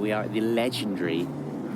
We are at the legendary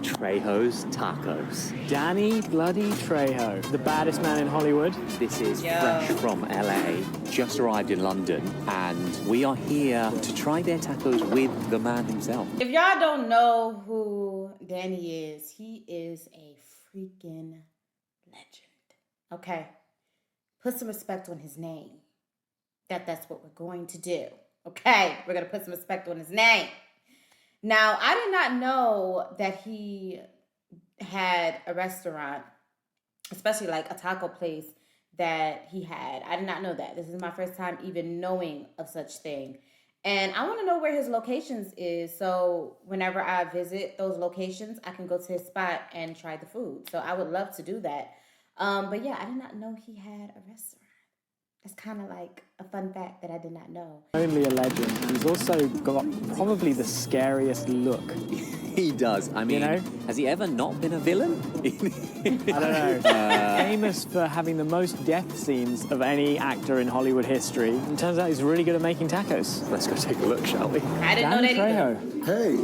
Trejos Tacos. Danny bloody Trejo, the baddest man in Hollywood. This is fresh from LA, just arrived in London, and we are here to try their tacos with the man himself. If y'all don't know who Danny is, he is a freaking legend. Okay? Put some respect on his name. That's what we're going to do. Okay? We're going to put some respect on his name. Now, I did not know that he had a restaurant, especially like a taco place that he had. I did not know that. This is my first time even knowing of such thing. And I want to know where his locations is, so whenever I visit those locations, I can go to his spot and try the food. So I would love to do that. But yeah, I did not know he had a restaurant. That's kind of like a fun fact that I did not know. Only a legend. He's also got probably the scariest look. He does. I mean, has he ever not been a villain? I don't know. Famous for having the most death scenes of any actor in Hollywood history. And turns out he's really good at making tacos. Let's go take a look, shall we? I didn't know that either. Hey.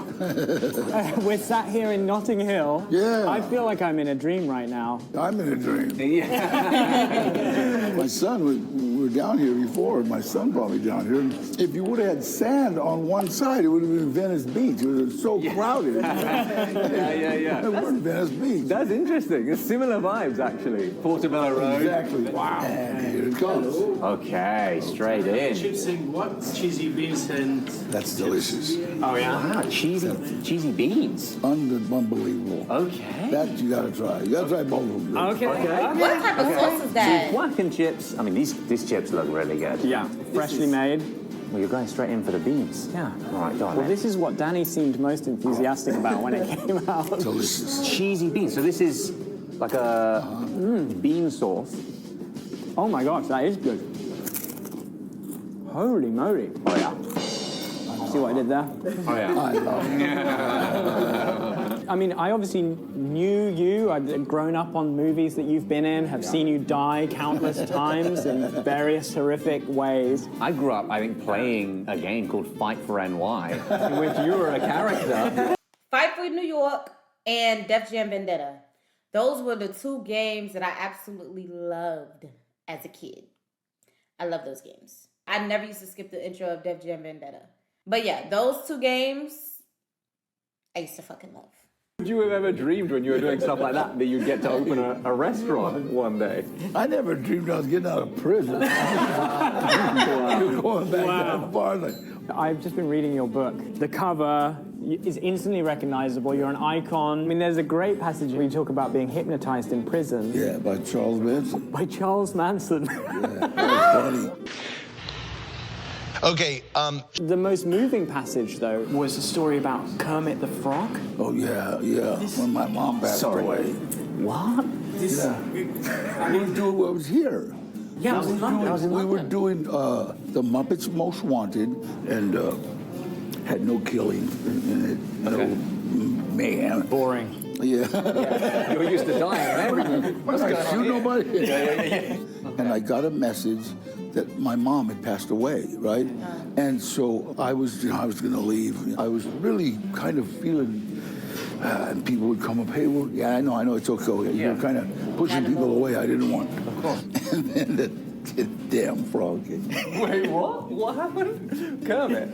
We're sat here in Notting Hill. Yeah. I feel like I'm in a dream right now. I'm in a dream. Yeah. My son, we were down here before. My son brought me down here. If you would have had sand on one side, it would have been Venice Beach. It was so crowded. Yeah. It wasn't Venice Beach. That's interesting. It's similar vibes, actually. Portobello Road. Exactly. Wow. And here it comes. Okay, straight in. Chips and what? Cheesy beans and... That's delicious. Oh, yeah? Wow, cheesy beans. Unbelievable. Okay. That you gotta try. You gotta try both of them. Okay. What type of sauce is that? Whacking chips. I mean, these chips look really good. Yeah, freshly made. Well, you're going straight in for the beans. Yeah. All right, go on. Well, this is what Danny seemed most enthusiastic about when it came out. Delicious. Cheesy beans. So this is like a bean sauce. Oh my gosh, that is good. Holy moly. Oh, yeah. See what I did there? Oh, yeah. I love it. I mean, I obviously knew you. I'd grown up on movies that you've been in, have seen you die countless times in various horrific ways. I grew up, I think, playing a game called Fight for NY, in which you were a character. Fight for New York and Def Jam Vendetta. Those were the two games that I absolutely loved as a kid. I love those games. I never used to skip the intro of Def Jam Vendetta. But yeah, those two games, I used to fucking love. Would you have ever dreamed when you were doing stuff like that you'd get to open a restaurant one day? I never dreamed I was getting out of prison. You're going back that far. Like, I've just been reading your book. The cover is instantly recognizable. You're an icon. I mean, there's a great passage where you talk about being hypnotized in prison. yeah, by Charles Manson. By Charles Manson. Yeah, that was funny. Okay, The most moving passage, though, was the story about Kermit the Frog. Oh, yeah. When my mom passed away. What? I was here. Yeah, I was in London. We were doing The Muppets Most Wanted and had no killing in it. No mayhem. Boring. Yeah. You're used to dying, everything. I shoot nobody. And I got a message that my mom had passed away, right? And so I was going to leave. I was really kind of feeling, and people would come up, hey, well, yeah, I know, it's okay. You're kind of pushing people away. I didn't want. Of course. And then the damn frog came. Wait, what? What happened? Kermit.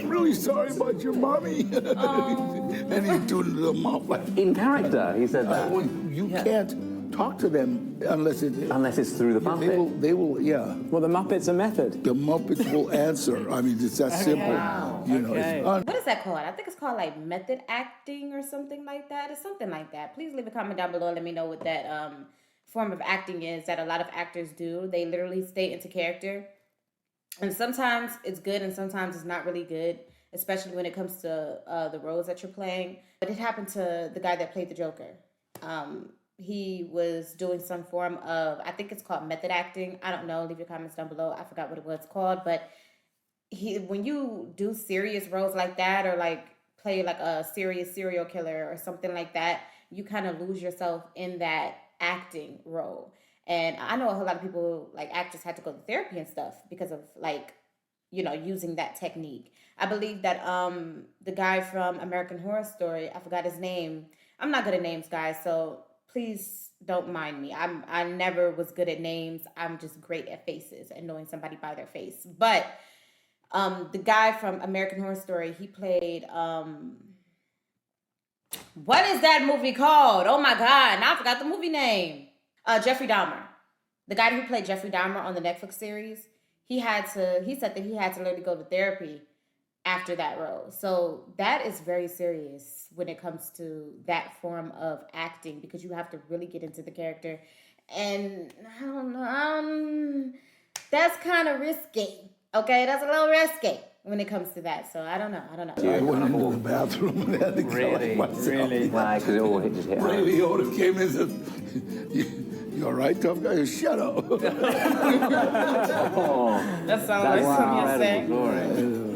Really sorry about your mommy. And he's doing the mouth like. In character, he said that. Well, you can't talk to them unless Unless it's through the puppet. They will, yeah. Well, the Muppets are method. The Muppets will answer. I mean, it's that simple. Wow. You know, Okay. What is that called? I think it's called like method acting or something like that. It's something like that. Please leave a comment down below and let me know what that form of acting is that a lot of actors do. They literally stay into character. And sometimes it's good and sometimes it's not really good, especially when it comes to the roles that you're playing. But it happened to the guy that played the Joker. He was doing some form of, I think it's called method acting. I don't know. Leave your comments down below. I forgot what it was called. But when you do serious roles like that, or like play like a serious serial killer or something like that, you kind of lose yourself in that acting role. And I know a whole lot of people, like actors, had to go to therapy and stuff because of like using that technique. I believe that the guy from American Horror Story, I forgot his name. I'm not good at names, guys, so please don't mind me. I never was good at names. I'm just great at faces and knowing somebody by their face. But the guy from American Horror Story, he played what is that movie called? Oh my God, now I forgot the movie name. Jeffrey Dahmer. The guy who played Jeffrey Dahmer on the Netflix series, he said that he had to literally go to therapy after that role. So that is very serious when it comes to that form of acting, because you have to really get into the character. And I don't know, that's kind of risky. Okay, that's a little risky when it comes to that. So I don't know. I went into the bathroom and had to collect myself. Really? Why? Because it all just hit. Ray Liotta came in and said, you all right, tough guy? Shut up. That sounds like something you're saying.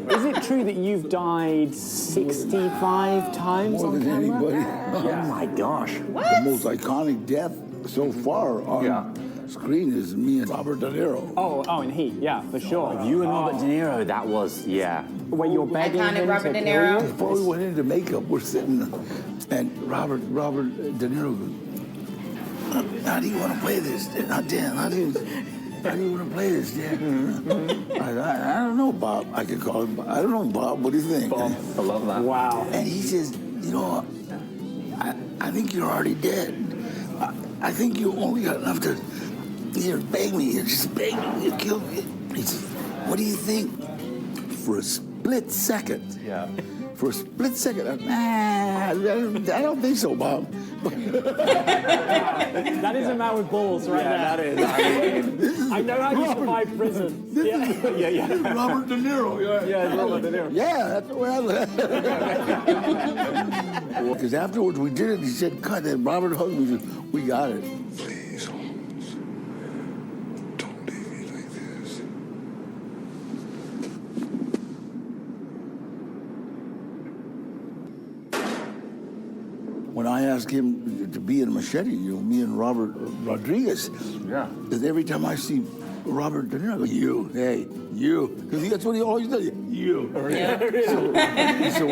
Is it true that you've died 65 times More on than camera? anybody. Oh my gosh. The most iconic death so far on screen is me and Robert De Niro. Oh, and he, yeah, for sure. You and Robert De Niro, that was, Where you're begging Iconic him Robert to De kill Niro. you? Before we went into makeup, we're sitting, and Robert De Niro goes, how do you want to play this? How do you want to play this, Dan? I don't know, Bob. I could call him Bob. I don't know, Bob. What do you think? Bob, I love that. Wow. And he says, I think you're already dead. I think you only got enough to beg me. Just beg me to kill me. He says, what do you think? For a split second. Yeah. For a split second, I don't think so, Bob. That is a man with balls right there. That is. I know how you survive prison. Yeah. Robert De Niro. Yeah, Robert De Niro. Yeah, that's the way I live. Because afterwards we did it, he said, cut that. Robert hugged me and said, we got it. Please, Holmes, don't leave me like this. When I asked him to be in Machete, me and Robert Rodriguez, because every time I see Robert De Niro, I go, you, because that's what he always does, you. So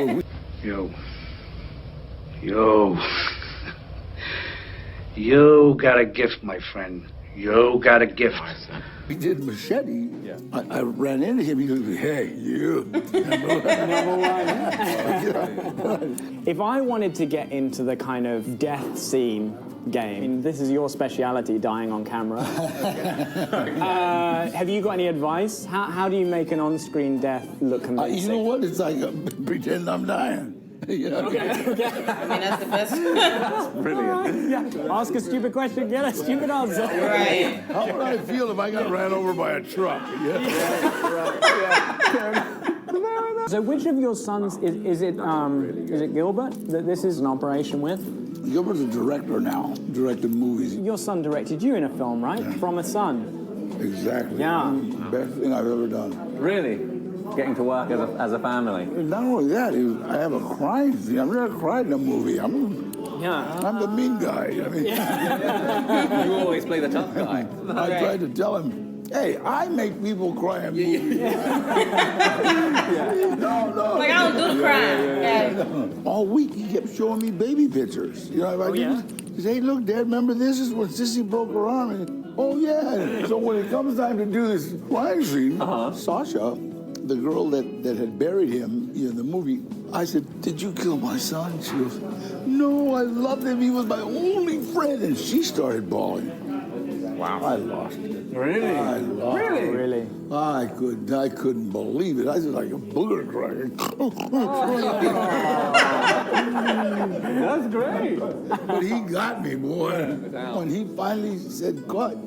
You got a gift, my friend. You got a gift. we did Machete. Yeah. I ran into him. He goes, hey, you. If I wanted to get into the kind of death scene game, I mean, this is your speciality, dying on camera. Have you got any advice? How do you make an on-screen death look convincing? You know what? It's like pretend I'm dying. Okay. I mean, that's the best. Brilliant. Yeah. Ask a stupid question, get a stupid answer. Right. How would I feel if I got ran over by a truck? So which of your sons is it Gilbert that this is an operation with? Gilbert's a director now, directed movies. Your son directed you in a film, right? Yeah. From a Son. Exactly. Yeah. Best thing I've ever done. Really? Getting to work as a family. Not only that, I have a crying scene. I've never cried in a movie. I'm the mean guy. I mean, You always play the tough guy. I tried to tell him, hey, I make people cry in movies. No. Like, I don't do the crime. All week he kept showing me baby pictures. He said, hey, look, Dad, remember this is when Sissy broke her arm? And, oh, yeah. So when it comes time to do this crying scene, Sasha, the girl that had buried him in the movie, I said, did you kill my son? She goes, no, I loved him. He was my only friend. And she started bawling. Wow. I lost it. Really? I lost it. Really? I couldn't believe it. I was like a booger crying. That's great. But he got me, boy. When he finally said cut,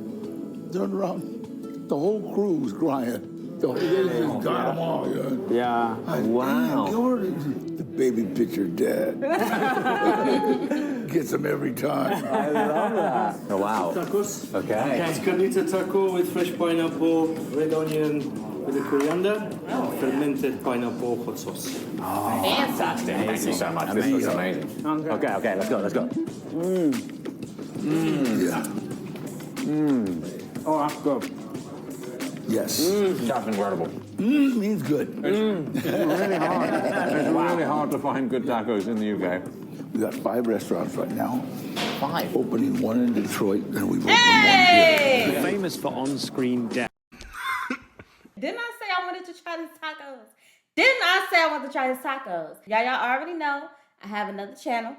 turned around, the whole crew was crying. They just got them all. Yeah. Wow. The baby picture dead. Gets them every time. I love that. Oh, wow. Tacos. Okay. It's carnita taco with fresh pineapple, red onion with the coriander, fermented pineapple hot sauce. Fantastic. Thank you so much. This looks amazing. Okay, let's go. Yeah. Oh, that's good. Yes. That's incredible. Means good. It's really hard. It's really hard to find good tacos in the UK. We got 5 restaurants right now. 5. Opening one in Detroit, and we've opened Hey! one here. Famous for on-screen death. Didn't I say I wanted to try his tacos? Didn't I say I wanted to try his tacos? Y'all already know I have another channel,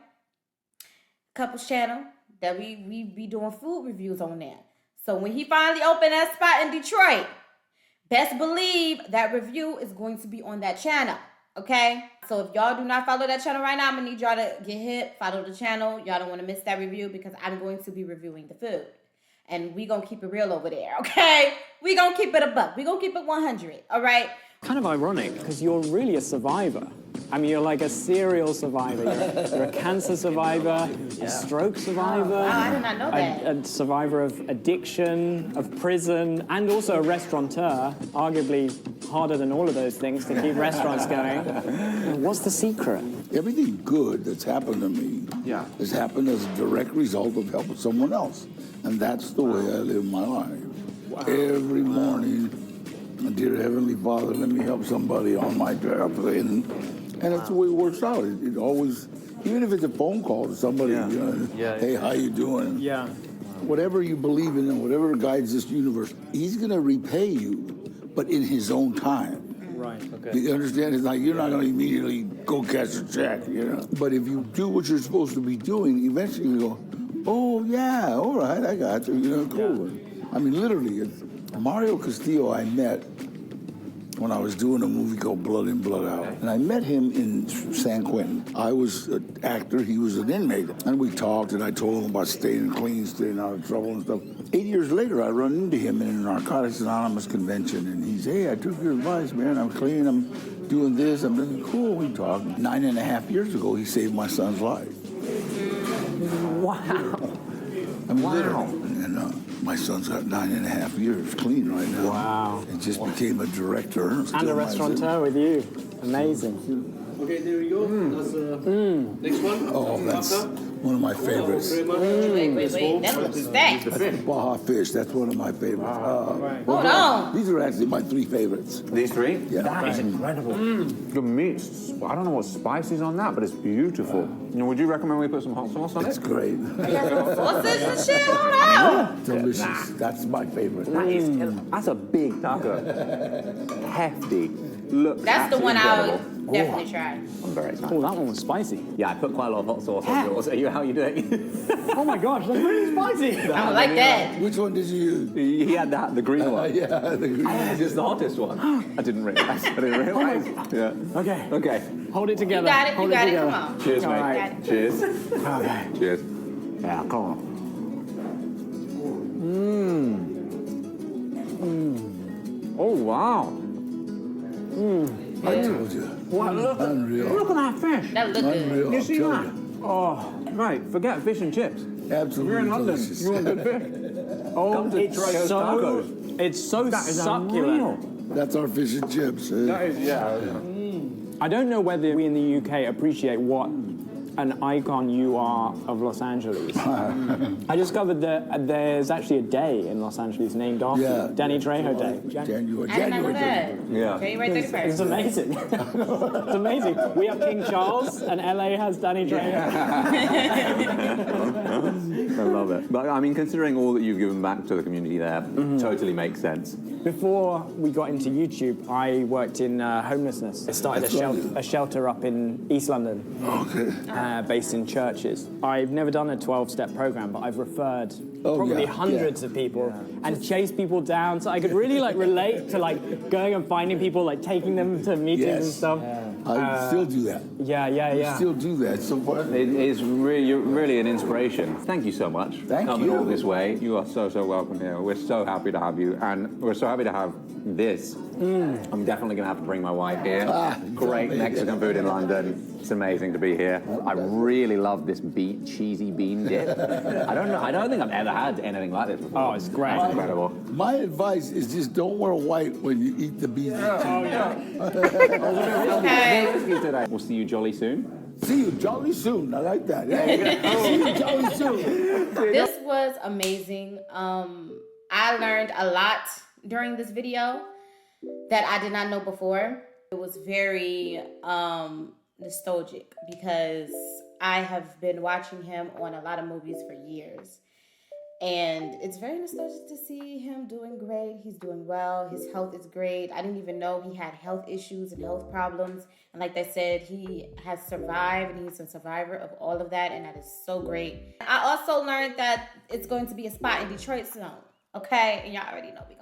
couples channel, that we be doing food reviews on there. So when he finally opened that spot in Detroit, best believe that review is going to be on that channel, okay? So if y'all do not follow that channel right now, I'm gonna need y'all to get hit, follow the channel. Y'all don't want to miss that review because I'm going to be reviewing the food. And we gonna keep it real over there, okay? We gonna keep it a buck. We gonna keep it 100, all right? Kind of ironic, because you're really a survivor. I mean, you're like a serial survivor. You're a cancer survivor, a stroke survivor. Oh, I did not know that. A survivor of addiction, of prison, and also a restaurateur, arguably harder than all of those things to keep restaurants going. What's the secret? Everything good that's happened to me has happened as a direct result of helping someone else. And that's the way I live my life. Every morning, dear Heavenly Father, let me help somebody on my job. And that's the way it works out. It always, even if it's a phone call to somebody, hey, how you doing? Yeah. Whatever you believe in and whatever guides this universe, he's going to repay you, but in his own time. Right, okay. You understand? It's like you're not going to immediately go cash a check, you know? But if you do what you're supposed to be doing, eventually you go, oh, yeah, all right, I got you, you know, cool. I mean, literally, Mario Castillo I met when I was doing a movie called Blood In, Blood Out. And I met him in San Quentin. I was an actor, he was an inmate. And we talked, and I told him about staying clean, staying out of trouble and stuff. 8 years later, I run into him in a Narcotics Anonymous convention, and he's, hey, I took your advice, man. I'm clean, I'm doing this, I'm doing cool. We talked. 9.5 years ago, he saved my son's life. Wow. I mean, literally. And my son's got 9.5 years clean right now. Wow. And just became a director. And a restaurateur with you. Amazing. Okay, there we go. That's next one. Oh, that's one of my favorites. Wait. That looks stacked. Baja fish, that's one of my favorites. Hold on. These are actually my 3 favorites. These 3? Yeah. That is incredible. The meat, I don't know what spice is on that, but it's beautiful. You know, would you recommend we put some hot sauce on It's it? great. Sausage and shit, hold on. Delicious. That's my favorite. That's a big taco. Hefty. Look, That's the one I incredible. would definitely try. I'm very excited. Oh, that one was spicy. Yeah, I put quite a lot of hot sauce on yours. How are you doing? Oh my gosh, that's really spicy. I don't like that. Which one did you use? He had the green one. Yeah, the green. This is the hottest one. I didn't realize. Yeah. Okay. Okay. Hold it You together. got it, Hold you got it, together. come on. Cheers, All mate. right. Cheers. Okay. Cheers. Yeah, come on. Oh, wow. I told you. Wow, look Unreal. at that fish. That look good. Unreal. You I'll see tell that? you. Oh, mate, forget fish and chips. Absolutely You're in London. delicious. You want good fish? Oh, Come to it's Trejos so, Tacos. it's so That is succulent. unreal. That's our fish and chips. That is, yeah. I don't know whether we in the UK appreciate what an icon you are of Los Angeles. I discovered that there's actually a day in Los Angeles named after you. Danny Trejo Day. January. I didn't know that. Yeah. January 31st. It's amazing. It's amazing. We have King Charles, and LA has Danny Trejo. I love it. But I mean, considering all that you've given back to the community there, totally makes sense. Before we got into YouTube, I worked in homelessness. I started a shelter up in East London. Okay. Based in churches. I've never done a 12-step program, but I've referred probably hundreds of people and chased people down, so I could really relate to going and finding people, taking them to meetings and stuff. I still do that. Yeah. Still do that. So far. It is really an inspiration. Thank you so much for coming you. all this way. You are so welcome here. We're so happy to have you, and we're so happy to have this. I'm definitely going to have to bring my wife here. Great Mexican food in London. It's amazing to be here. I really love this cheesy bean dip. I don't think I've ever had anything like this before. Oh, it's great. That's incredible. My advice is just don't wear white when you eat the beef. Okay. We'll see you jolly soon. See you jolly soon. I like that. Yeah. See you jolly soon. This was amazing. I learned a lot during this video. that I did not know before. It was very nostalgic because I have been watching him on a lot of movies for years. And it's very nostalgic to see him doing great. He's doing well. His health is great. I didn't even know he had health issues and health problems. And like they said, he has survived and he's a survivor of all of that. And that is so great. I also learned that it's going to be a spot in Detroit soon. Okay? And y'all already know we're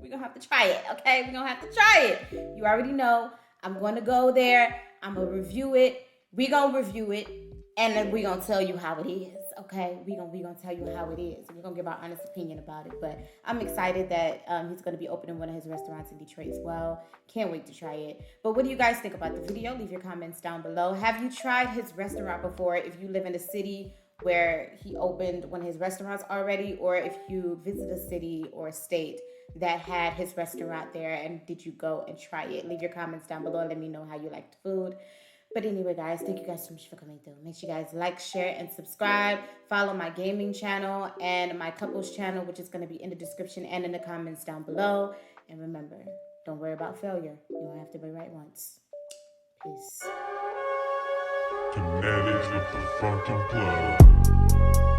gonna have to try it. Okay? We're gonna have to try it. You already know. I'm gonna go there. I'm gonna review it. We're gonna review it. And then we're gonna tell you how it is. Okay, we gonna tell you how it is. We're gonna give our honest opinion about it. But I'm excited that he's gonna be opening one of his restaurants in Detroit as well. Can't wait to try it. But what do you guys think about the video? Leave your comments down below. Have you tried his restaurant before? If you live in a city where he opened one of his restaurants already, or if you visit a city or a state that had his restaurant there, and did you go and try it? Leave your comments down below and let me know how you liked the food. But anyway, guys, thank you guys so much for coming through. Make sure you guys like, share, and subscribe. Follow my gaming channel and my couples channel, which is going to be in the description and in the comments down below. And remember, don't worry about failure. You only have to be right once. Peace. Fanatics with the funky plug.